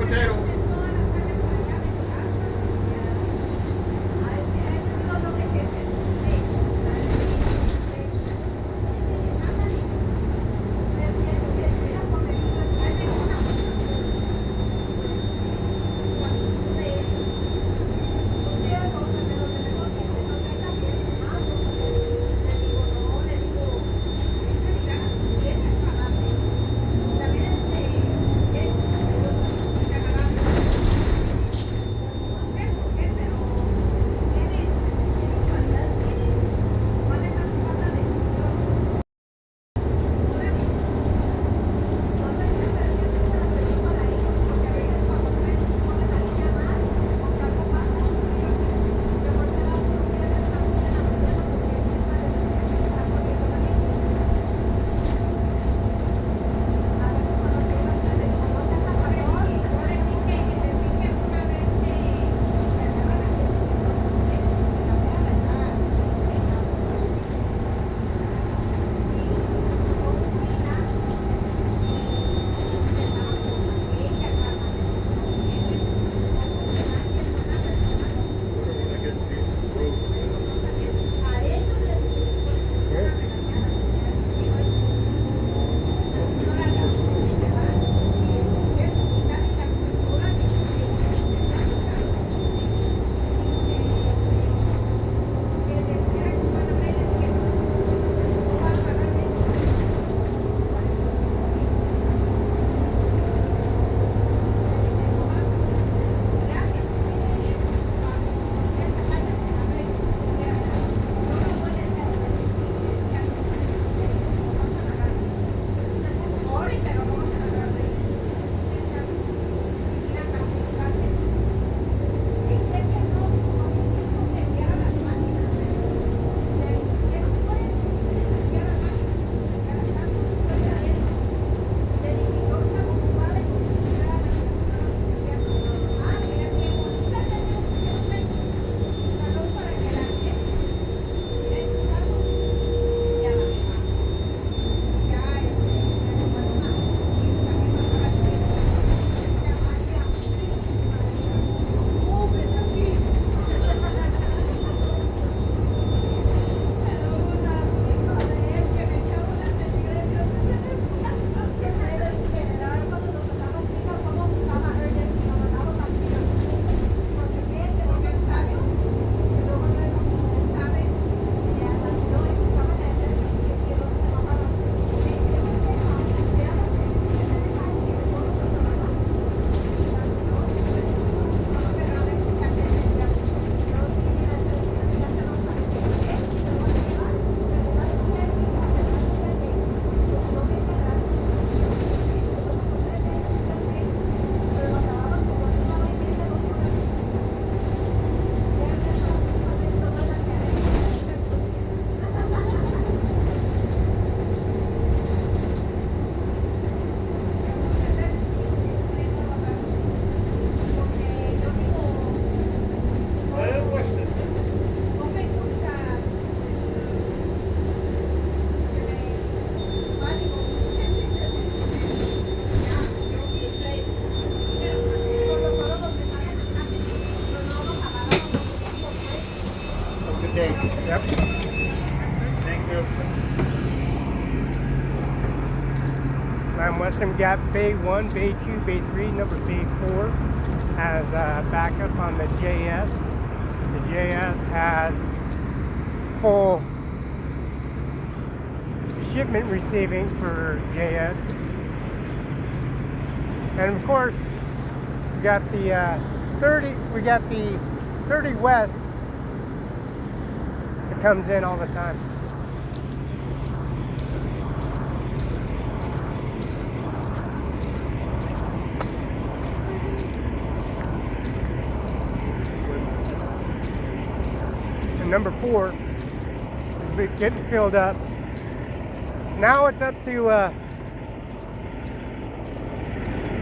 potato. Yep. Thank you. Western Gap Bay 1, Bay 2, Bay 3, number Bay 4 has backup on the JS. The JS has full shipment receiving for JS. And of course, we got the 30 West that comes in all the time. And number 4 is getting filled up. Now it's up to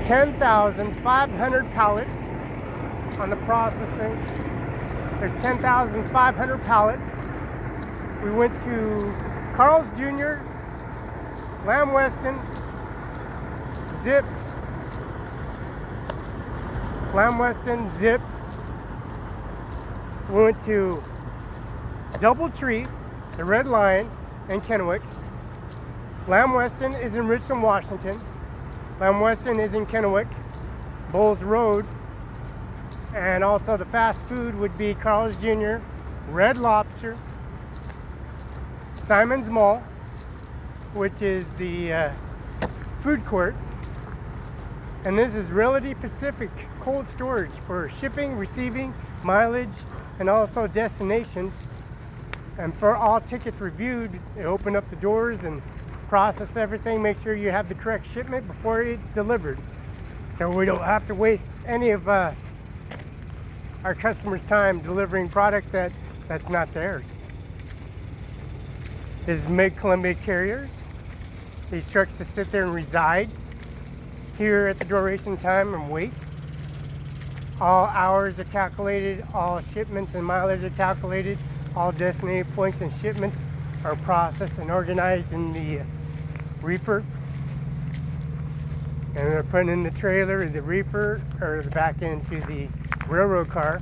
10,500 pallets on the processing. There's 10,500 pallets. We went to Carl's Jr., Lamb Weston, Zips, Lamb Weston, Zips. We went to DoubleTree, the Red Lion, and Kennewick. Lamb Weston is in Richland, Washington. Lamb Weston is in Kennewick, Bowles Road. And also the fast food would be Carl's Jr., Red Lobster, Simon's Mall, which is the food court. And this is Realty Pacific cold storage for shipping, receiving, mileage, and also destinations. And for all tickets reviewed, they open up the doors and process everything, make sure you have the correct shipment before it's delivered. So we don't have to waste any of our customers' time delivering product that's not theirs. This is Mid-Columbia Carriers. These trucks to sit there and reside here at the duration time and wait. All hours are calculated, all shipments and mileage are calculated, all designated points and shipments are processed and organized in the reefer. And they're putting in the trailer, the reefer, or the back into the railroad car.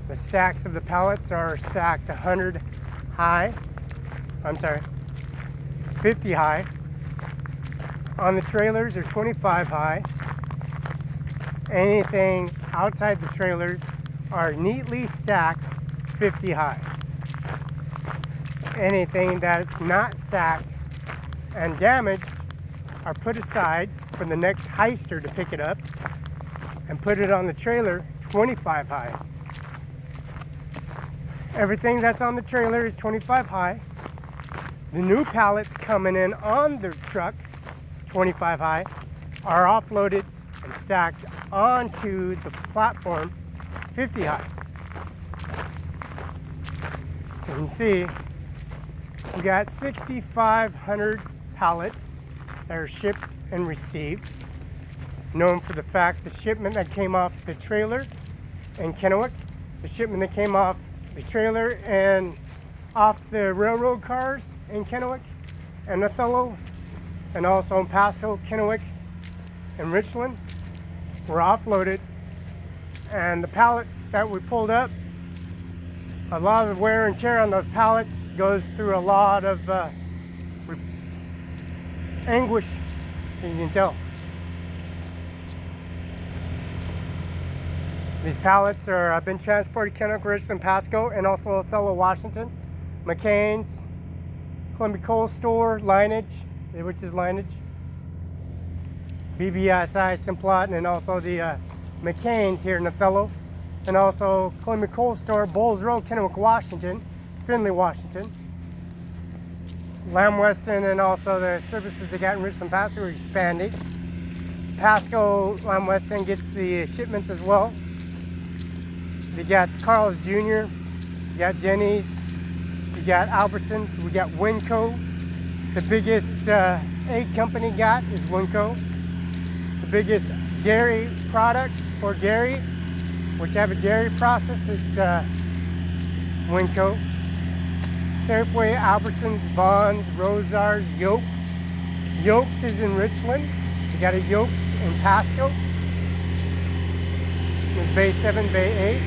The stacks of the pallets are stacked 100 high. 50 high. On the trailers are 25 high. Anything outside the trailers are neatly stacked 50 high. Anything that's not stacked and damaged are put aside for the next heister to pick it up and put it on the trailer 25 high. Everything that's on the trailer is 25 high. The new pallets coming in on the truck, 25 high, are offloaded and stacked onto the platform, 50 high. You can see we got 6,500 pallets that are shipped and received. Known for the fact the shipment that came off the trailer in Kennewick, the shipment that came off the trailer and off the railroad cars in Kennewick and Othello, and also in Pasco, Kennewick, and Richland were offloaded. And the pallets that we pulled up, a lot of wear and tear on those pallets goes through a lot of anguish, as you can tell. These pallets are been transported to Kennewick, Richland, Pasco, and also Othello, Washington. McCain's, Columbia Coal Store, Lineage, which is Lineage, BBSI, Simplot, and also the McCain's here in Othello, and also Columbia Coal Store, Bowles Road, Kennewick, Washington, Findlay, Washington. Lamb Weston and also the services they got in Richland, Pasco are expanding. Pasco, Lamb Weston gets the shipments as well. You got Carl's Jr., you got Denny's, you got Albertsons, we got Winco. The biggest egg company got is Winco. The biggest dairy products for dairy, which have a dairy process, it's Winco. Safeway, Albertsons, Bonds, Rosars, Yolks. Yolks is in Richland. You got a Yolks in Pasco. It's Bay 7, Bay 8.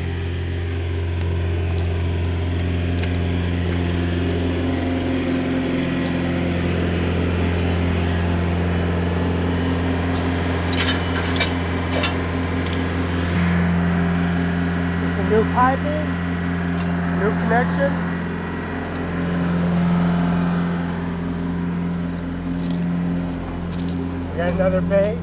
New piping, new connection. We got another bay.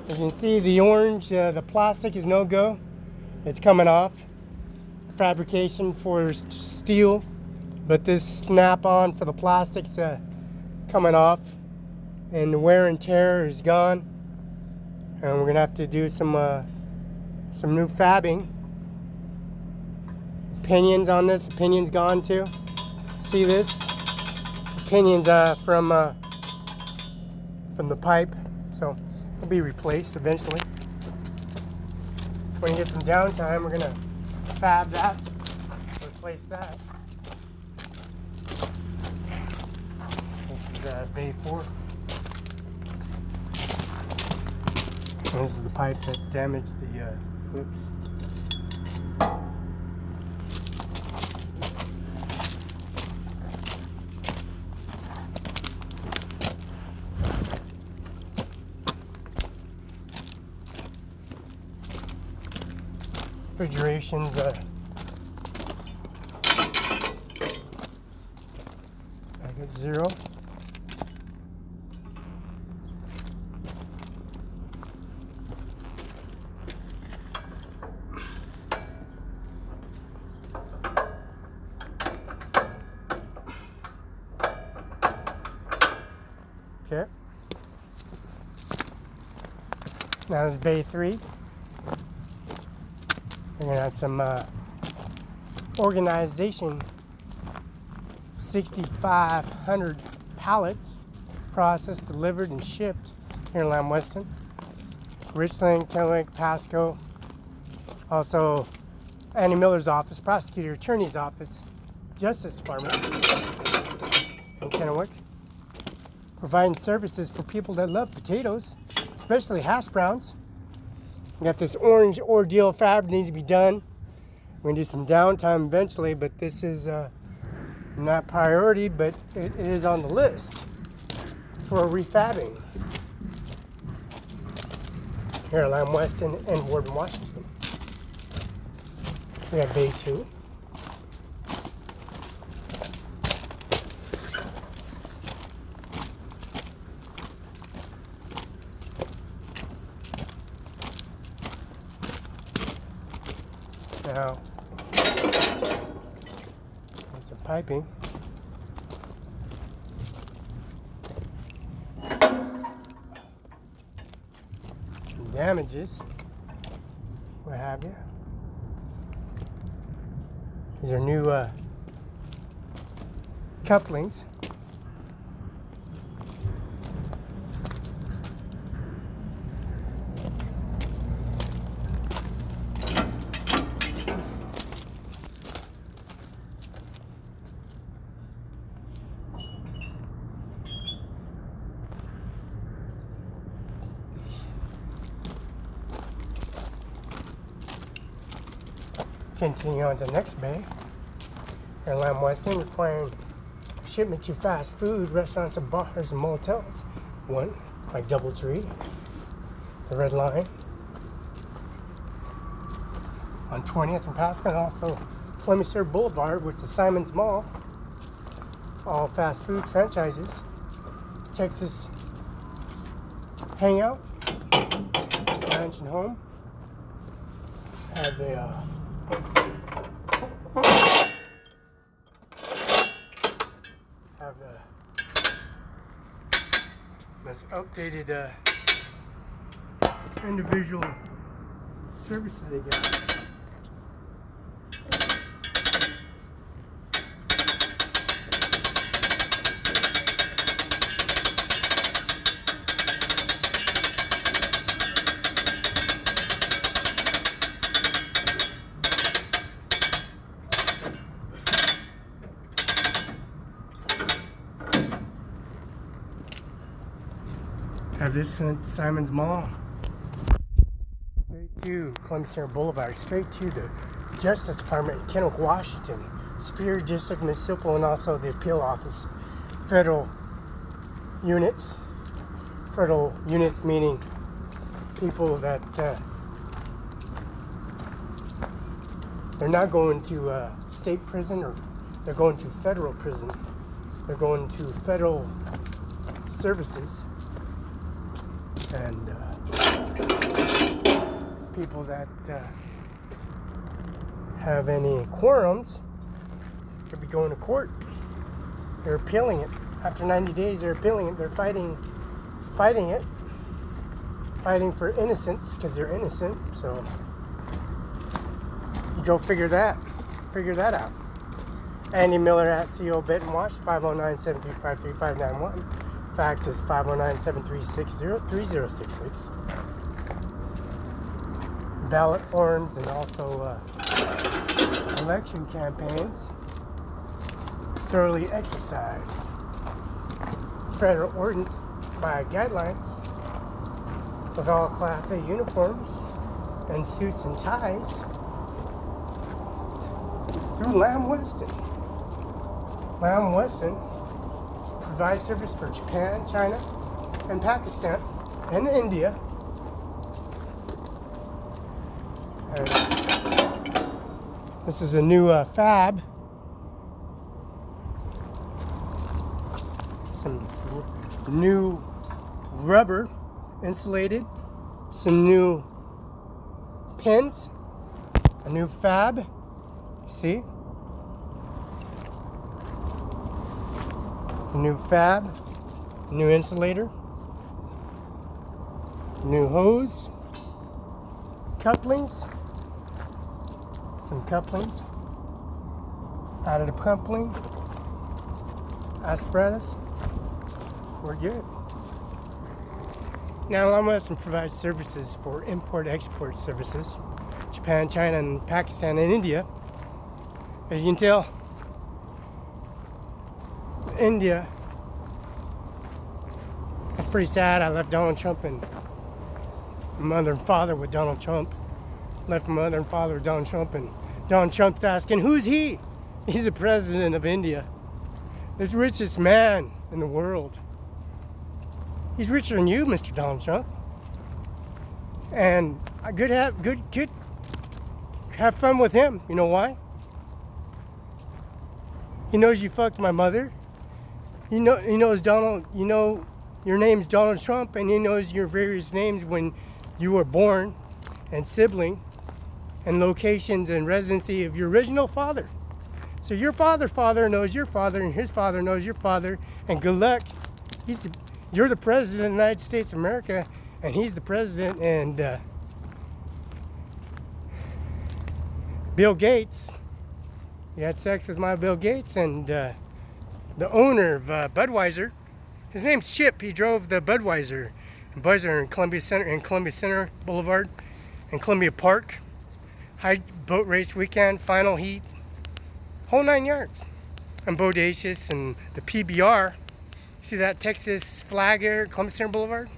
As you can see, the orange, the plastic is no go. It's coming off. Fabrication for steel, but this snap-on for the plastic's coming off, and the wear and tear is gone. And we're gonna have to do some new fabbing. Pinions on this, the pinion's gone too. See this? The pinion's from the pipe, so it'll be replaced eventually. When we get some downtime, we're gonna fab that, replace that. This is bay 4. This is the pipe that damaged the clips. Refrigeration's back at 0. Okay. Now this is bay 3. We're gonna have some organization. 6,500 pallets processed, delivered, and shipped here in Lamb Weston, Richland, Kennewick, Pasco. Also, Andy Miller's office, prosecutor attorney's office, Justice Department in Kennewick, providing services for people that love potatoes, especially hash browns. We got this orange ordeal fab that needs to be done. We're gonna do some downtime eventually, but this is not priority, but it is on the list for refabbing here at Lamb Weston and Warden, Washington. We have bay 2. Now, there's some piping. Some damages, what have you. These are new couplings. Continue on to the next bay. Here in Lamb Weston, requiring shipment to fast food restaurants and bars and motels. One, like DoubleTree, the Red Line, on 20th and Pasco, and also Flemister Boulevard, which is Simon's Mall. All fast food franchises. Texas Hangout, Ranch and Home. Have the this updated individual services they got. Have this at Simon's Mall. Straight to Columbus Boulevard, straight to the Justice Department in Kennewick, Washington, Superior District Municipal, and also the Appeal Office. Federal units. Federal units meaning people that they're not going to state prison, or they're going to federal prison. They're going to federal services. And people that have any quorums could be going to court. They're appealing it. After 90 days, they're appealing it. They're fighting it. Fighting for innocence, because they're innocent. So you go figure that out. Andy Miller at CO Benton Watch, 509-735-3591. Fax is 509-736-3066. Ballot forms and also election campaigns thoroughly exercised. Federal ordinance by guidelines with all Class A uniforms and suits and ties through Lamb Weston. Lamb Weston provides service for Japan, China, and Pakistan, and India. And this is a new fab. Some new rubber insulated, some new pins, a new fab. See? It's a new fab, new insulator, new hose, couplings, some couplings, additive coupling, apparatus. We're good. Now, Lamb Weston provides services for import-export services, Japan, China, and Pakistan, and India. As you can tell, India, that's pretty sad. I left Donald Trump and mother and father with Donald Trump. Left my mother and father with Donald Trump, and Donald Trump's asking, who's he? He's the president of India, the richest man in the world. He's richer than you, Mr. Donald Trump. And have fun with him. You know why? He knows you fucked my mother. He knows Donald. You know your name's Donald Trump, and he knows your various names when you were born, and sibling, and locations and residency of your original father. So your father knows your father, and his father knows your father. And good luck. You're the president of the United States of America, and he's the president. And Bill Gates, he had sex with my Bill Gates, and the owner of Budweiser, his name's Chip. He drove the Budweiser in Columbia Center Boulevard and Columbia Park. High boat race weekend, final heat, whole 9 yards. I'm bodacious, and the PBR. See that Texas flag here, Columbia Center Boulevard?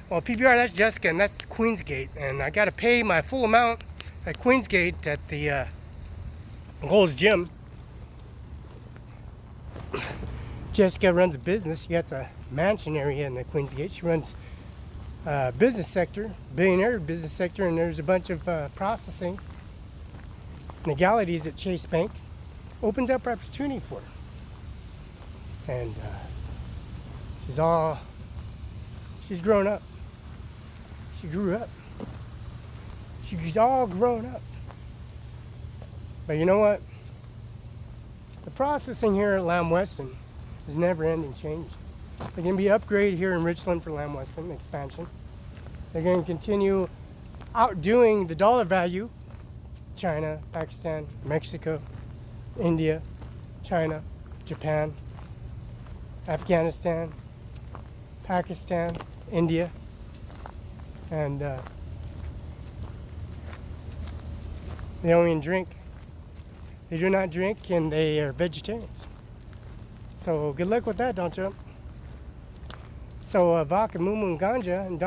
Well, PBR, that's Jessica, and that's Queensgate. And I got to pay my full amount at Queensgate at the Gold's Gym. Jessica runs a business. She got a mansion area in the Queensgate. She runs business sector, billionaire business sector, and there's a bunch of processing legalities at Chase Bank. Opens up opportunity for her. And she's grown up. She grew up. She's all grown up. But you know what? The processing here at Lamb Weston is never ending change. They're going to be upgraded here in Richland for Lamb Weston expansion. They're going to continue outdoing the dollar value. China, Pakistan, Mexico, India, China, Japan, Afghanistan, Pakistan, India, and they don't even drink. They do not drink, and they are vegetarians. So good luck with that, Donald Trump. So Avok and Mumu and Ganja, and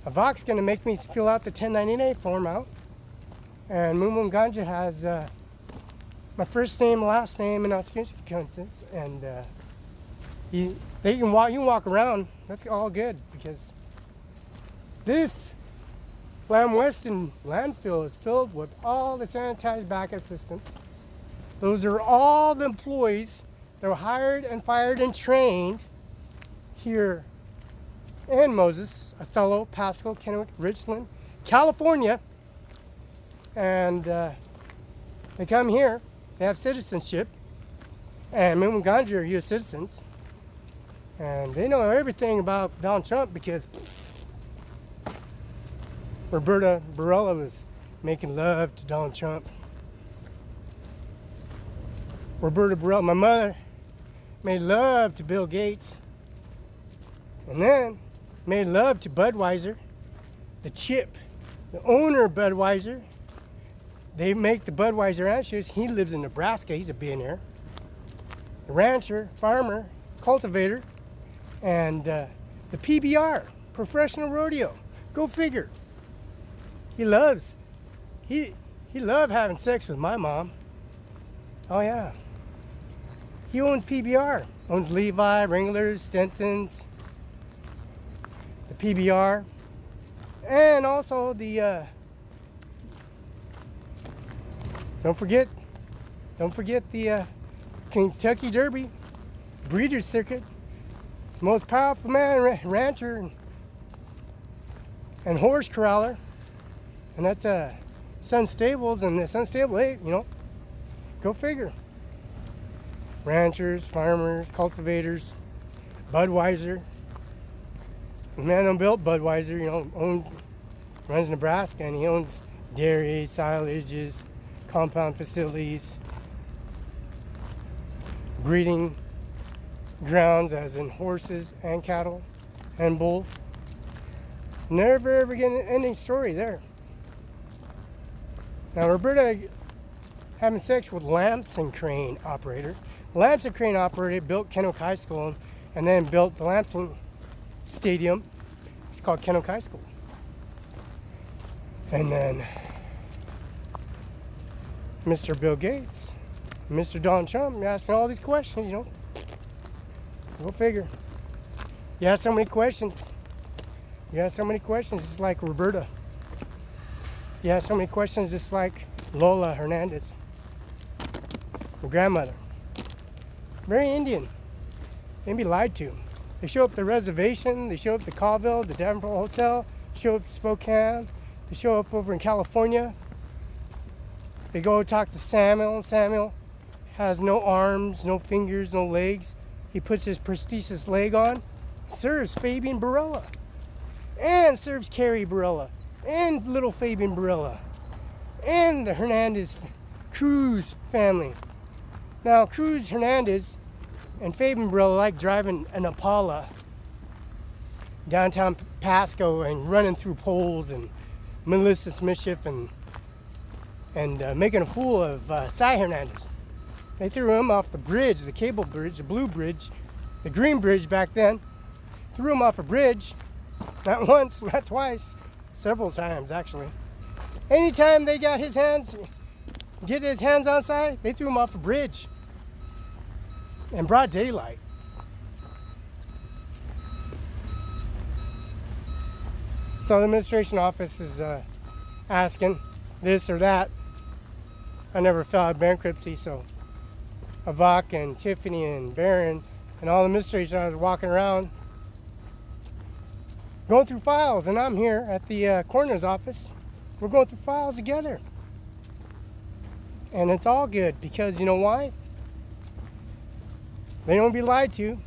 Avok's going to make me fill out the 1099 form out, and Mumu and Ganja has my first name, last name, and consequences, and you can walk around. That's all good, because this Lamb Weston landfill is filled with all the sanitized backup systems. Those are all the employees that were hired and fired and trained here in Moses, Othello, Pasco, Kennewick, Richland, California. And they come here, they have citizenship, and Mumu and Ganja are U.S. citizens. And they know everything about Donald Trump, because Roberta Barela was making love to Donald Trump. Roberta Barela, my mother, made love to Bill Gates, and then made love to Budweiser, the Chip, the owner of Budweiser. They make the Budweiser ranchers. He lives in Nebraska. He's a billionaire. A rancher, farmer, cultivator, and the PBR, professional rodeo, Go figure. He loved having sex with my mom. Oh yeah. He owns PBR, owns Levi, Wranglers, Stensons, the PBR, and also the don't forget the Kentucky Derby, Breeders' Circuit, most powerful man, rancher, and horse corraller, and that's Sun Stables and the Sun Stable 8, you know. Go figure. Ranchers, farmers, cultivators, Budweiser. The man who built Budweiser, you know, runs Nebraska, and he owns dairy, silages, compound facilities, breeding grounds as in horses and cattle and bull. Never ever get an ending story there. Now Roberta having sex with Lamson Crane operator. Lamson Crane operator built Kennewick High School and then built the Lamson Stadium. It's called Kennewick High School. And then Mr. Bill Gates, Mr. Donald Trump asking all these questions, you know. Go figure. You ask so many questions. You ask so many questions just like Roberta. You ask so many questions just like Lola Hernandez, her grandmother. Very Indian. They'd be lied to. They show up at the reservation, they show up at Colville, the Davenport Hotel, show up to Spokane, they show up over in California. They go talk to Samuel, and Samuel has no arms, no fingers, no legs. He puts his prosthesis leg on, serves Fabian Barela, and serves Carrie Barela, and little Fabian Barela, and the Hernandez Cruz family. Now, Cruz Hernandez and Fabian Barela like driving an Impala downtown Pasco and running through poles and malicious mischief and making a fool of Cy Hernandez. They threw him off the bridge, the cable bridge, the blue bridge, the green bridge back then. Threw him off a bridge, not once, not twice, several times actually. Anytime they got his hands on Cy, they threw him off a bridge. In broad daylight. So the administration office is asking this or that. I never filed bankruptcy, so Avak and Tiffany and Barron and all the administration I was walking around going through files, and I'm here at the coroner's office. We're going through files together. And it's all good because you know why? They don't want to be lied to.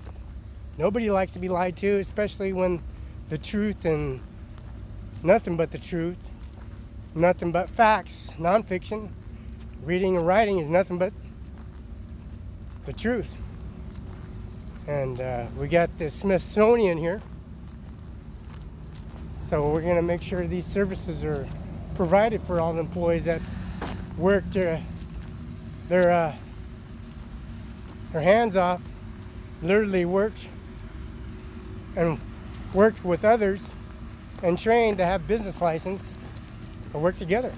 Nobody likes to be lied to, especially when the truth and nothing but the truth, nothing but facts, nonfiction, reading and writing is nothing but the truth. And we got the Smithsonian here. So we're going to make sure these services are provided for all the employees that worked their hands off, literally worked with others and trained to have business license or work together.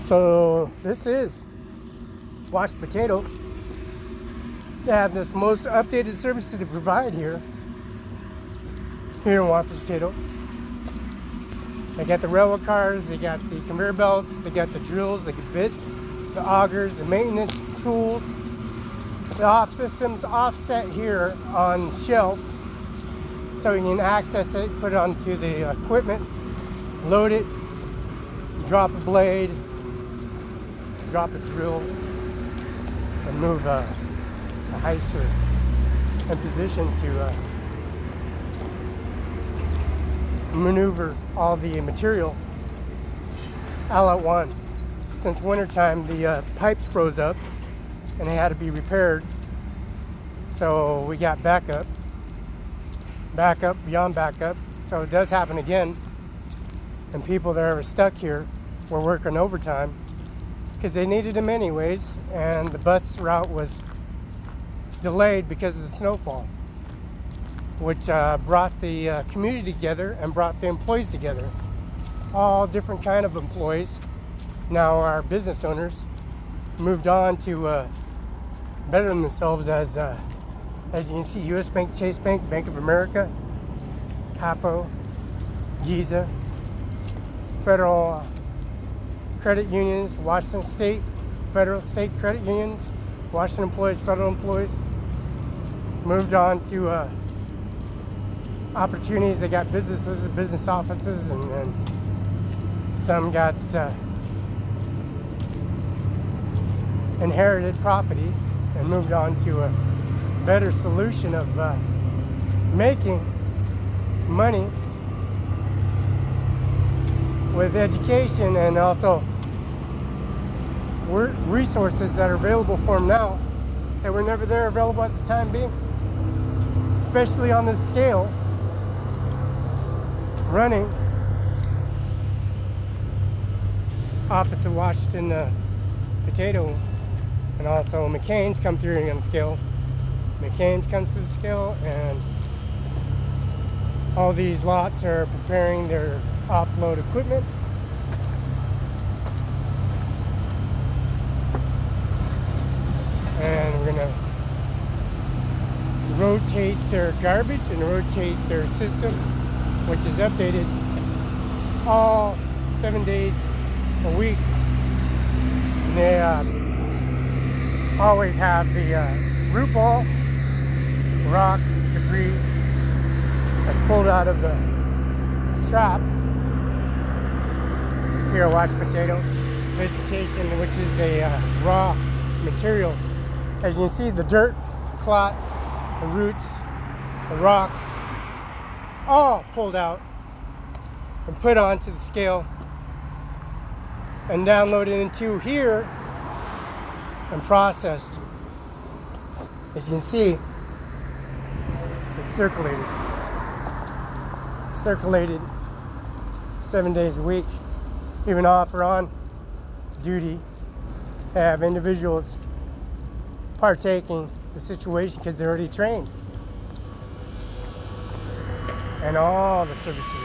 So this is Washed Potato. They have this most updated services to provide here in Washed Potato. They got the railroad cars, they got the conveyor belts, they got the drills, the bits, the augers, the maintenance tools. The off system's offset here on shelf so you can access it, put it onto the equipment, load it, drop a blade, drop a drill, and move a heister in position to maneuver all the material all at once. Since wintertime, the pipes froze up and they had to be repaired. So we got backup, beyond backup. So it does happen again. And people that are stuck here were working overtime because they needed them anyways. And the bus route was delayed because of the snowfall. which brought the community together and brought the employees together. All different kind of employees. Now our business owners moved on to better themselves as you can see, U.S. Bank, Chase Bank, Bank of America, HAPO, Giza, federal credit unions, Washington State, federal state credit unions, Washington employees, federal employees, moved on to opportunities. They got businesses, business offices, and some got inherited property and moved on to a better solution of making money with education, and also resources that are available for them now that were never there available at the time being, especially on this scale, running opposite Washington Potato, and also McCain's come through on the scale. McCain's comes to the scale, and all these lots are preparing their offload equipment. And we're gonna rotate their garbage and rotate their system, which is updated all 7 days a week. And they always have the root ball, rock, debris that's pulled out of the trap. Here, washed potato, vegetation, which is a raw material. As you can see, the dirt, clot, the roots, the rock, all pulled out and put onto the scale and downloaded into here and processed. As you can see, it's circulated 7 days a week, even off or on duty. They have individuals partaking the situation because they're already trained, and all the services